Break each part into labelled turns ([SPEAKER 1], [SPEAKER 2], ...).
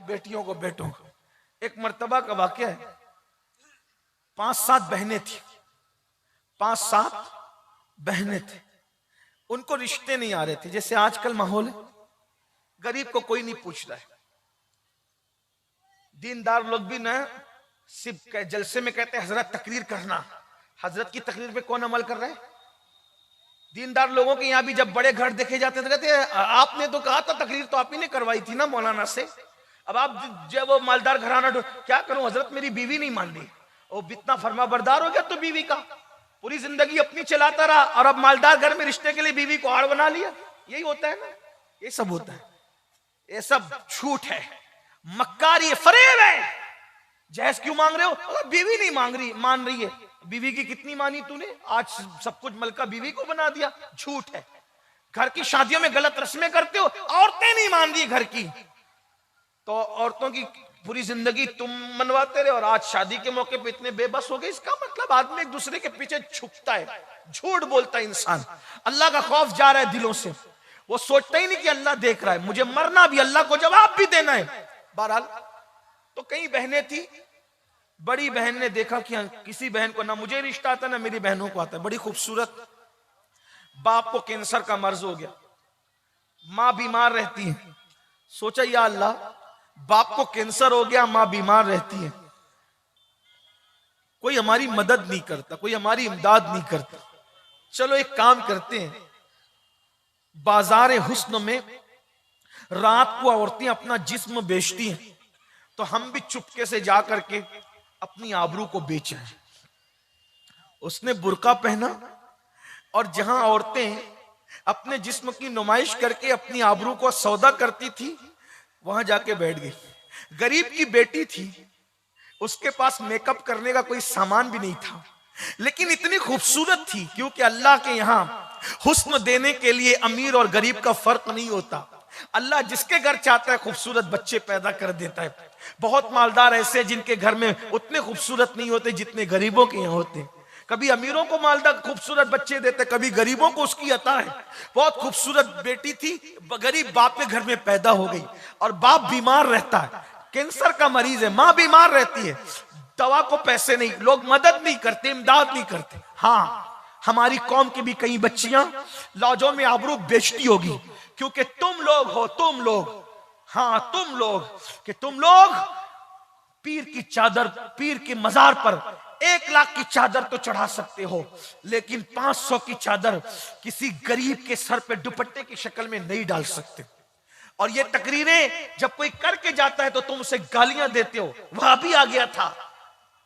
[SPEAKER 1] बेटियों को बेटों को। एक मर्तबा का वाकया है, 5-7 बहनें थी, 5-7 बहनें थी। उनको रिश्ते नहीं आ रहे थे। जैसे आजकल माहौल है, गरीब को कोई नहीं पूछ रहा है। दीनदार लोग भी ना सिर्फ जलसे में कहते हैं हजरत तकरीर करना। हजरत की तकरीर पे कौन अमल कर रहा है? दीनदार लोगों के यहाँ भी जब बड़े घर देखे जाते हैं तो कहते हैं आपने तो कहा था, तकरीर तो आप ही ने करवाई थी ना मौलाना से। अब आप जब वो मालदार घराना, क्या करूं हजरत, मेरी बीवी नहीं मान रही। वो इतना फर्मा बरदार हो गया तो बीवी का, पूरी जिंदगी अपनी चलाता रहा और अब मालदार घर में रिश्ते के लिए बीवी को आड़ बना लिया। यही होता है ना, ये सब होता है। ये सब झूठ है, मक्कारी है, फरेब है। जहेज क्यों मांग रहे हो? बीवी नहीं मान रही है। बीवी की कितनी मानी तूने? आज सब कुछ मलका बीवी को बना दिया। झूठ है। घर की शादियों में गलत रस्में करते हो, औरतें नहीं मान रही घर की, तो औरतों की पूरी जिंदगी तुम मनवाते रहे और आज शादी के मौके पे इतने बेबस हो गए। इसका मतलब आदमी एक दूसरे के पीछे छुपता है, झूठ बोलता है इंसान। अल्लाह का खौफ जा रहा है दिलों से। वो सोचता ही नहीं कि अल्लाह देख रहा है, मुझे मरना भी, अल्लाह को जवाब भी देना है। बहरहाल तो कई बहनें थी। बड़ी बहन ने देखा कि किसी बहन को ना मुझे रिश्ता आता ना मेरी बहनों को आता है, बड़ी खूबसूरत। बाप को कैंसर का मर्ज हो गया, माँ बीमार रहती है। सोचा या अल्लाह, बाप को कैंसर हो गया, माँ बीमार रहती है, कोई हमारी मदद नहीं करता, कोई हमारी इमदाद नहीं करता। चलो एक काम करते हैं, बाजार हुस्न में रात को औरतें अपना जिस्म बेचती हैं, तो हम भी चुपके से जा करके अपनी आबरू को बेचें। उसने बुर्का पहना और जहां औरतें अपने जिस्म की नुमाइश करके अपनी आबरू को सौदा करती थी, वहां जाके बैठ गई। गरीब की बेटी थी, उसके पास मेकअप करने का कोई सामान भी नहीं था, लेकिन इतनी खूबसूरत थी, क्योंकि अल्लाह के यहां हुस्न देने के लिए अमीर और गरीब का फर्क नहीं होता। अल्लाह जिसके घर चाहता है खूबसूरत बच्चे पैदा कर देता है। बहुत मालदार ऐसे जिनके घर में उतने खूबसूरत नहीं होते जितने गरीबों के यहाँ होते। कभी अमीरों को मालदार खूबसूरत बच्चे देते, कभी गरीबों को उसकी अता है। बहुत खूबसूरत बेटी थी, गरीब बाप के घर में पैदा हो गई और बाप बीमार रहता है, कैंसर का मरीज है, माँ बीमार रहती है, दवा को पैसे नहीं, लोग मदद नहीं करते, इमदाद नहीं करते। हाँ, हमारी कौम की भी कई बच्चियां लॉजों में आबरू बेचती होगी, क्योंकि तुम लोग हो, तुम लोग, हाँ तुम लोग, कि तुम लोग पीर की चादर, पीर के मजार पर 1 लाख की चादर तो चढ़ा सकते हो, लेकिन 500 की चादर किसी गरीब के सर पे दुपट्टे की शक्ल में नहीं डाल सकते। और ये तकरीरें जब कोई करके जाता है तो तुम उसे गालियां देते हो। वह भी आ गया था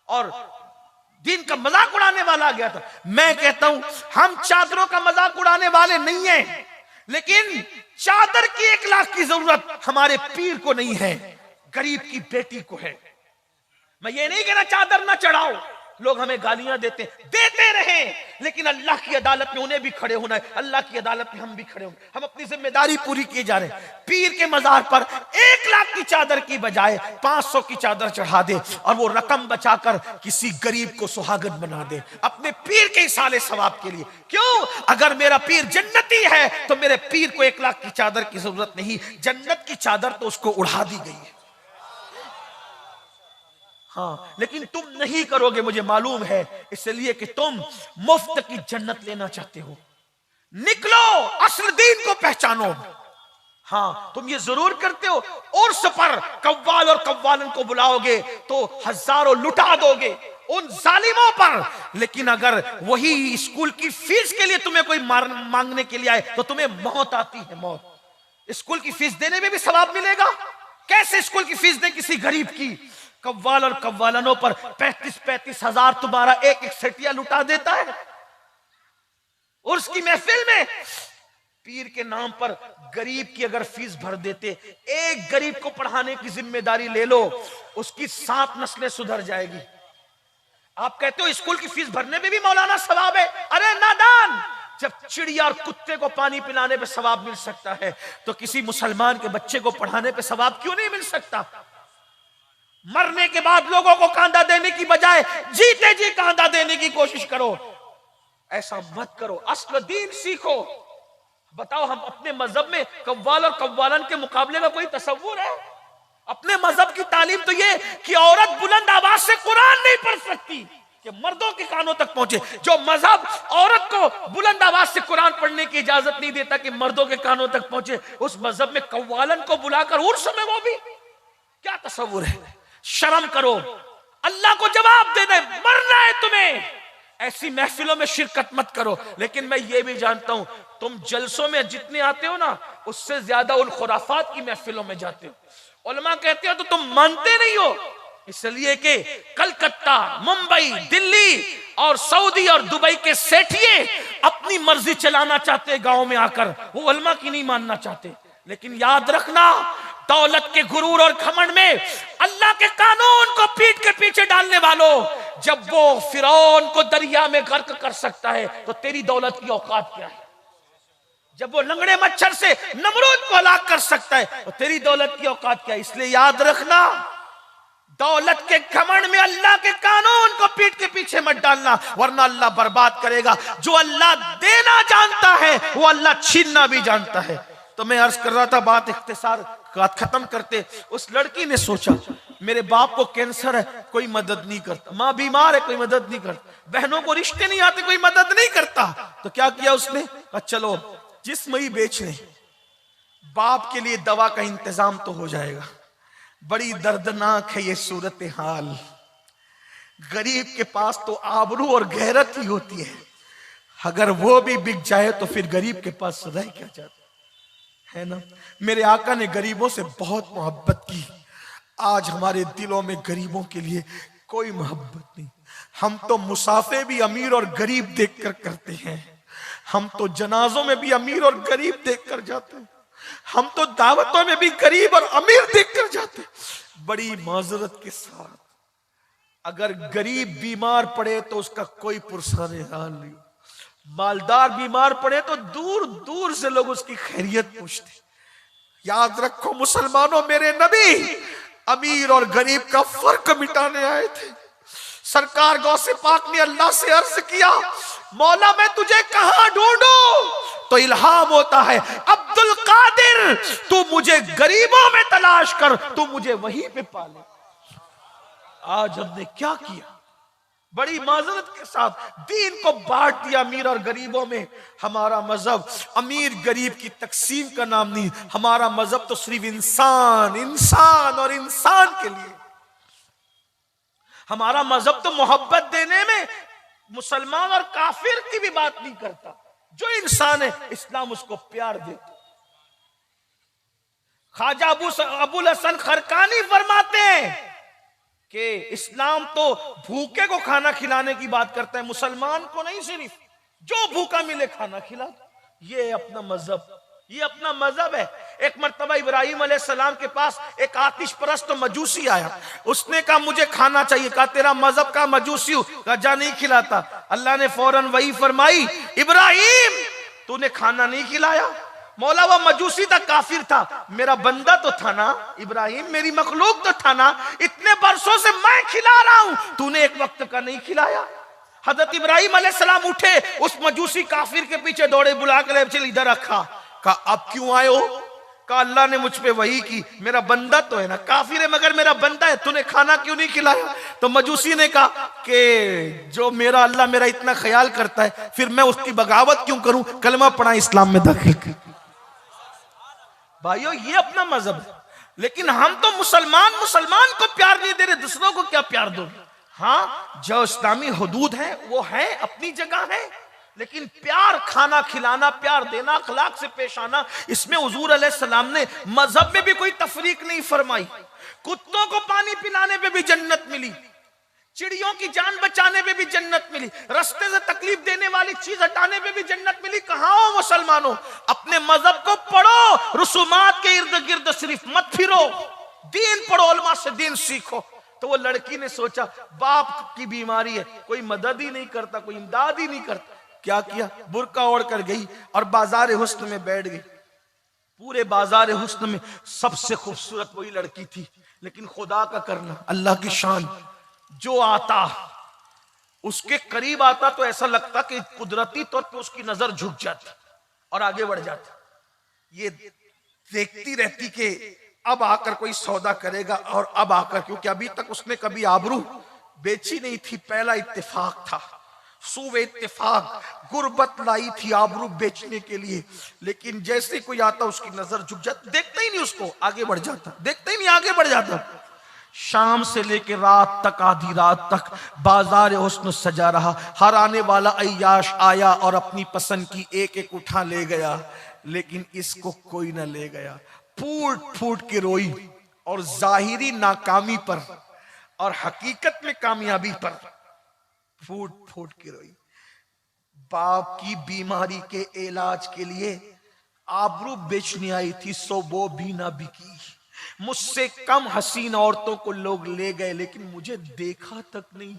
[SPEAKER 1] और दिन का मजाक उड़ाने वाला आ गया था। मैं कहता हूं हम चादरों का मजाक उड़ाने वाले नहीं हैं, लेकिन चादर की 1 लाख की जरूरत हमारे पीर को नहीं है, गरीब की बेटी को है। मैं ये नहीं कहना चादर ना चढ़ाओ, लोग हमें गालियां देते रहे, लेकिन अल्लाह की अदालत में उन्हें भी खड़े होना है, अल्लाह की अदालत में हम भी खड़े होंगे। हम अपनी जिम्मेदारी पूरी किए जा रहे हैं। पीर के मजार पर 1 लाख की चादर की बजाय 500 की चादर चढ़ा दे और वो रकम बचाकर किसी गरीब को सुहागन बना दे अपने पीर के इसाले सवाब के लिए। क्यों? अगर मेरा पीर जन्नती है तो मेरे पीर को 1 लाख की चादर की जरूरत नहीं, जन्नत की चादर तो उसको उड़ा दी गई है। हाँ, लेकिन तुम नहीं करोगे, मुझे मालूम है, इसलिए कि तुम मुफ्त की जन्नत लेना चाहते हो। निकलो, असल दीन को पहचानो। हाँ, तुम ये जरूर करते हो, उर्स पर कव्वाल और कव्वालन को बुलाओगे तो हजारों लुटा दोगे उन जालिमों पर, लेकिन अगर वही स्कूल की फीस के लिए तुम्हें कोई मांगने के लिए आए तो तुम्हें मौत आती है। मौत, स्कूल की फीस देने में भी सवाब मिलेगा। कैसे स्कूल की फीस दे किसी गरीब की? कव्वाल और कव्वालनों पर 35-35 हजार तुम्हारा एक सेटिया लुटा देता है। और उसकी महफिल में पीर के नाम पर गरीब की अगर फीस भर देते, एक गरीब को पढ़ाने की जिम्मेदारी ले लो, उसकी 7 नस्लें सुधर जाएगी। आप कहते हो स्कूल की फीस भरने में भी मौलाना सवाब है। अरे नादान, जब चिड़िया और कुत्ते को पानी पिलाने पे सवाब मिल सकता है तो किसी मुसलमान के बच्चे को पढ़ाने पे सवाब क्यों नहीं मिल सकता? मरने के बाद लोगों को कांधा देने की बजाय जीते जी कांधा देने की कोशिश करो। ऐसा मत करो, असल दीन सीखो। बताओ, हम अपने मजहब में कव्वाल और कव्वालन के मुकाबले का कोई तसव्वुर है? अपने मजहब तालीम तो ये कि औरत बुलंद आवाज से कुरान नहीं पढ़ सकती कि मर्दों के कानों तक पहुंचे। जो मजहब औरत को बुलंद आवाज से कुरान पढ़ने की इजाजत नहीं देता कि मर्दों के कानों तक पहुंचे, उस मजहब में कव्वालन को बुलाकर उर्स में, वो भी क्या तस्वुर है। शर्म करो, अल्लाह को जवाब देना है, मरना है तुम्हें। ऐसी महफिलों में शिरकत मत करो। लेकिन मैं ये भी जानता हूं तुम जलसों में जितने आते हो ना, उससे ज्यादा उन खुराफात की महफिलों में जाते हो। उलमा कहते हो तो तुम मानते नहीं हो, इसलिए कि कलकत्ता, मुंबई, दिल्ली और सऊदी और दुबई के सेठिए अपनी मर्जी चलाना चाहते गांव में आकर, वो उलमा की नहीं मानना चाहते। लेकिन याद रखना, दौलत के गुरूर और घमंड में अल्लाह के कानून को पीठ के पीछे डालने वालों, जब वो फिरौन को दरिया में गर्क कर सकता है तो तेरी दौलत की औकात क्या है। जब वो लंगड़े मच्छर से नमरूद को हलाक कर सकता है तो तेरी दौलत की औकात क्या है। इसलिए याद रखना, दौलत के घमंड में अल्लाह के कानून को पीठ के पीछे मत डालना, वरना अल्लाह बर्बाद करेगा। जो अल्लाह देना जानता है वो अल्लाह छीनना भी जानता है। तो मैं अर्ज कर रहा था, बात इख्तिसार खत्म करते, उस लड़की ने सोचा मेरे बाप को कैंसर है, कोई मदद नहीं करता, माँ बीमार है, कोई मदद नहीं करता, बहनों को रिश्ते नहीं आते, कोई मदद नहीं करता। तो क्या किया उसने, कहा चलो जिस्म ही बेच लें, बाप के लिए दवा का इंतजाम तो हो जाएगा। बड़ी दर्दनाक है ये सूरत हाल। गरीब के पास तो आबरू और गैरत ही होती है, अगर वो भी बिक जाए तो फिर गरीब के पास रह क्या जाता है ना। मेरे आका ने गरीबों से बहुत मोहब्बत की। आज हमारे दिलों में गरीबों के लिए कोई मोहब्बत नहीं। हम तो मुसाफे भी अमीर और गरीब देखकर करते हैं, हम तो जनाजों में भी अमीर और गरीब देखकर जाते हैं, हम तो दावतों में भी गरीब और अमीर देखकर जाते हैं। बड़ी माजरत के साथ, अगर गरीब बीमार पड़े तो उसका कोई पुरसाने हाल नहीं, मालदार बीमार पड़े तो दूर दूर से लोग उसकी खैरियत पूछते। याद रखो मुसलमानों, मेरे नबी अमीर और गरीब का फर्क मिटाने आए थे। सरकार गौसे पाक ने अल्लाह से अर्ज किया, मौला मैं तुझे कहां ढूंढूं? तो इल्हाम होता है, अब्दुल कादिर तू मुझे गरीबों में तलाश कर, तू मुझे वहीं पे पाले। आज हमने क्या किया, बड़ी माजरत के साथ दीन को बांट दिया अमीर और गरीबों में। हमारा मजहब अमीर गरीब की तकसीम का नाम नहीं, हमारा मजहब तो सिर्फ इंसान, इंसान और इंसान के लिए। हमारा मजहब तो मोहब्बत देने में मुसलमान और काफिर की भी बात नहीं करता। जो इंसान है इस्लाम उसको प्यार देता। ख्वाजा अबुल हसन खरकानी फरमाते हैं कि इस्लाम तो भूखे को खाना खिलाने की बात करता है, मुसलमान को नहीं, सिर्फ जो भूखा मिले खाना खिला। ये अपना मजहब, ये अपना मजहब है। एक मर्तबा इब्राहिम अलैहिस्सलाम के पास एक आतिश परस्त मजूसी आया, उसने कहा मुझे खाना चाहिए। कहा तेरा मजहब का मजूसी हूं? कहा जा नहीं खिलाता। अल्लाह ने फौरन वही फरमाई, इब्राहिम तूने खाना नहीं खिलाया। मौला वो मजूसी था, काफिर था, मेरा बंदा तो था ना इब्राहिम, मेरी मखलूक तो था ना, इतने बरसों से मैं खिला रहा हूं, तूने एक वक्त का नहीं खिलाया। हजरत इब्राहिम अलैहिस्सलाम उठे, उस मजूसी काफिर के पीछे दौड़े, बुला कर चल इधर रखा। कहा अब क्यों आए हो? कहा अल्लाह ने मुझ पे वही की, मेरा बंदा तो है ना, काफिर है मगर मेरा बंदा है, तूने खाना क्यों नहीं खिलाया? तो मजूसी ने कहा कि जो मेरा अल्लाह मेरा इतना ख्याल करता है, फिर मैं उसकी बगावत क्यों करूं? कलमा पढ़ा, इस्लाम में दाखिल कर। भाइयों ये अपना मजहब है, लेकिन हम तो मुसलमान को प्यार नहीं दे रहे, दूसरों को क्या प्यार दो? हाँ, जो इस्लामी हुदूद है वो है, अपनी जगह है, लेकिन प्यार, खाना खिलाना, प्यार देना, अखलाक से पेश आना, इसमें हुजूर अलैहिस्सलाम ने मजहब में भी कोई तफरीक नहीं फरमाई। कुत्तों को पानी पिलाने पे भी जन्नत मिली, चिड़ियों की जान बचाने पे भी जन्नत मिली, रास्ते से तकलीफ देने वाली चीज हटाने पे भी जन्नत मिली। कहां हो मुसलमानों? अपने मजहब को पढ़ो, रसूमात के इर्द गिर्द सिर्फ मत फिरो, दीन पढ़ो, उलमा से दीन सीखो। तो वो लड़की ने सोचा बाप की बीमारी है, कोई मदद ही नहीं करता, कोई इमदाद ही नहीं करता। क्या किया? बुर्का ओढ़ कर गई और बाजार हुस्न में बैठ गई। पूरे बाजार हुस्न में सबसे खूबसूरत वही लड़की थी, लेकिन खुदा का करना, अल्लाह की शान, जो आता उसके करीब आता तो ऐसा लगता कि कुदरती तौर पे उसकी नजर झुक जाती और आगे बढ़ जाती। ये देखती रहती कि अब आकर कोई सौदा करेगा, और अब आकर, क्योंकि अभी तक उसने कभी आबरू बेची नहीं थी, पहला इत्तेफाक था, सूबे इत्तेफाक, गुर्बत लाई थी आबरू बेचने के लिए। लेकिन जैसे कोई आता उसकी नजर झुक जाती, देखता ही नहीं उसको, आगे बढ़ जाता, देखता ही नहीं आगे बढ़ जाता। शाम से लेके रात तक, आधी रात तक बाजार हुस्न सजा रहा। हर आने वाला अय्याश आया और अपनी पसंद की एक एक उठा ले गया, लेकिन इसको कोई ना ले गया। फूट फूट के रोई, और जाहिरी नाकामी पर और हकीकत में कामयाबी पर फूट फूट के रोई। बाप की बीमारी के इलाज के लिए आबरू बेचने आई थी, सो वो भी ना बिकी। मुझसे कम हसीन औरतों को लोग ले गए, लेकिन मुझे देखा तक नहीं।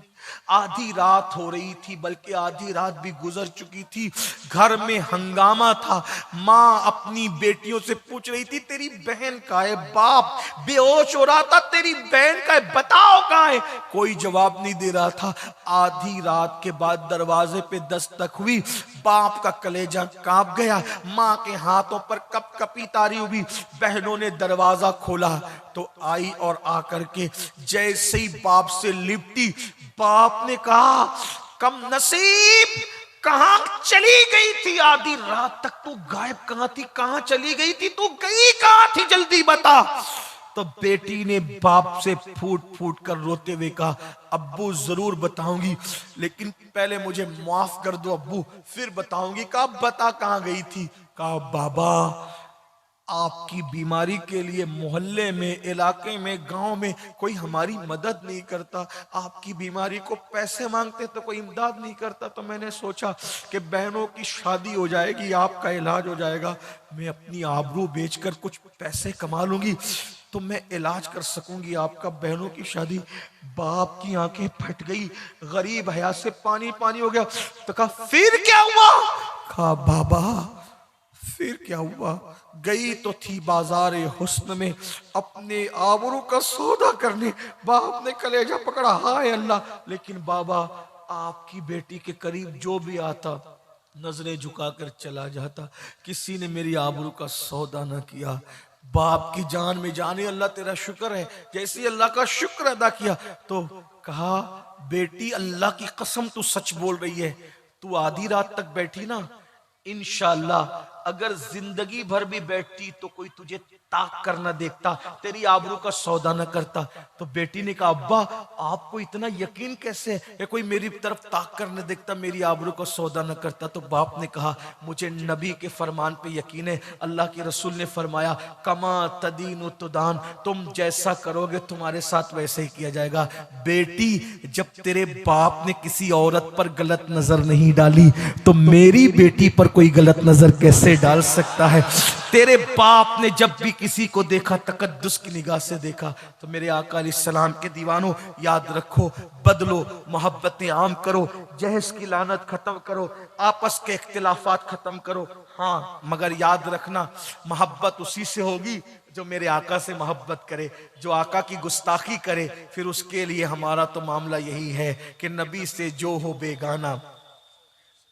[SPEAKER 1] आधी रात हो रही थी, बल्कि आधी रात भी गुजर चुकी थी। घर में हंगामा था। माँ अपनी बेटियों से पूछ रही थी, तेरी बहन कहाँ है? बाप बेहोश हो रहा था, तेरी बहन कहाँ है, बताओ कहाँ है? कोई जवाब नहीं दे रहा था। आधी रात के बाद दरवाजे पे दस्तक हुई। बाप का कलेजा कांप गया। माँ के हाथों पर कपकपी तारी हुई। बहनों ने दरवाजा खोला तो आई, और आकर के जैसे ही बाप से लिपटी, बाप ने कहा, कम नसीब, कहां चली गई थी? आधी रात तक तू गायब कहां थी? कहां चली गई थी? तू गई कहां थी? जल्दी बता। तो बेटी ने बाप से फूट फूट कर रोते हुए कहा, अब्बू जरूर बताऊंगी, लेकिन पहले मुझे माफ कर दो अब्बू, फिर बताऊंगी। कहा बता कहां गई थी? कहा बाबा, आपकी बीमारी के लिए मोहल्ले में, इलाके में, गांव में कोई हमारी मदद नहीं करता। आपकी बीमारी को पैसे मांगते तो कोई इमदाद नहीं करता। तो मैंने सोचा कि बहनों की शादी हो जाएगी, आपका इलाज हो जाएगा, मैं अपनी आबरू बेचकर कुछ पैसे कमा लूंगी तो मैं इलाज कर सकूंगी आपका, बहनों की शादी। बाप की आंखें फट गई, गरीब हया से पानी पानी हो गया। तो कहा फिर क्या हुआ? कहा बाबा फिर क्या हुआ? गई तो थी बाजार हुस्न में अपने आबरू का सौदा करने। बाप ने कलेजा पकड़ा, हाय अल्लाह। लेकिन बाबा, आपकी बेटी के करीब जो भी आता नजरें झुकाकर चला जाता। किसी ने मेरी आबरू का सौदा न किया। बाप की जान में जाने, अल्लाह तेरा शुक्र है। जैसे अल्लाह का शुक्र अदा किया तो कहा, बेटी अल्लाह की कसम तू सच बोल रही है, तू आधी रात तक बैठी ना, इंशाअल्लाह अगर जिंदगी भर भी बैठती तो कोई तुझे ताक कर न देखता, तेरी आबरू का सौदा न करता। तो बेटी ने कहा, अब्बा आपको इतना यकीन कैसे है? कोई मेरी तरफ ताक कर न देखता, मेरी आबरू का सौदा न करता। तो बाप ने कहा, मुझे नबी के फरमान पे यकीन है। अल्लाह के रसूल ने फरमाया, कमा तदीन तुदान, तुम जैसा करोगे तुम्हारे साथ वैसे ही किया जाएगा। बेटी, जब तेरे बाप ने किसी औरत पर गलत नजर नहीं डाली तो मेरी बेटी पर कोई गलत नजर कैसे डाल सकता है? तेरे बाप ने जब भी किसी को देखा तकद्दुस की निगाह से देखा। तो मेरे आका अलैहिस्सलाम के दीवानों, याद रखो, बदलो, मोहब्बतें आम करो, जहस की लानत खत्म करो, आपस के इख्तिलाफात खत्म करो। हाँ, मगर याद रखना, मोहब्बत उसी से होगी जो मेरे आका से मोहब्बत करे। जो आका की गुस्ताखी करे, फिर उसके लिए हमारा तो मामला यही है कि नबी से जो हो बेगाना।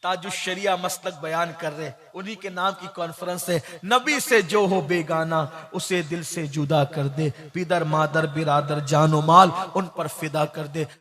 [SPEAKER 1] ताजुश शरिया मसलक बयान कर रहे, उन्हीं के नाम की कॉन्फ्रेंस है। नबी से जो हो बेगाना उसे दिल से जुदा कर दे, पिदर मादर बिरादर जानो माल उन पर फिदा कर दे।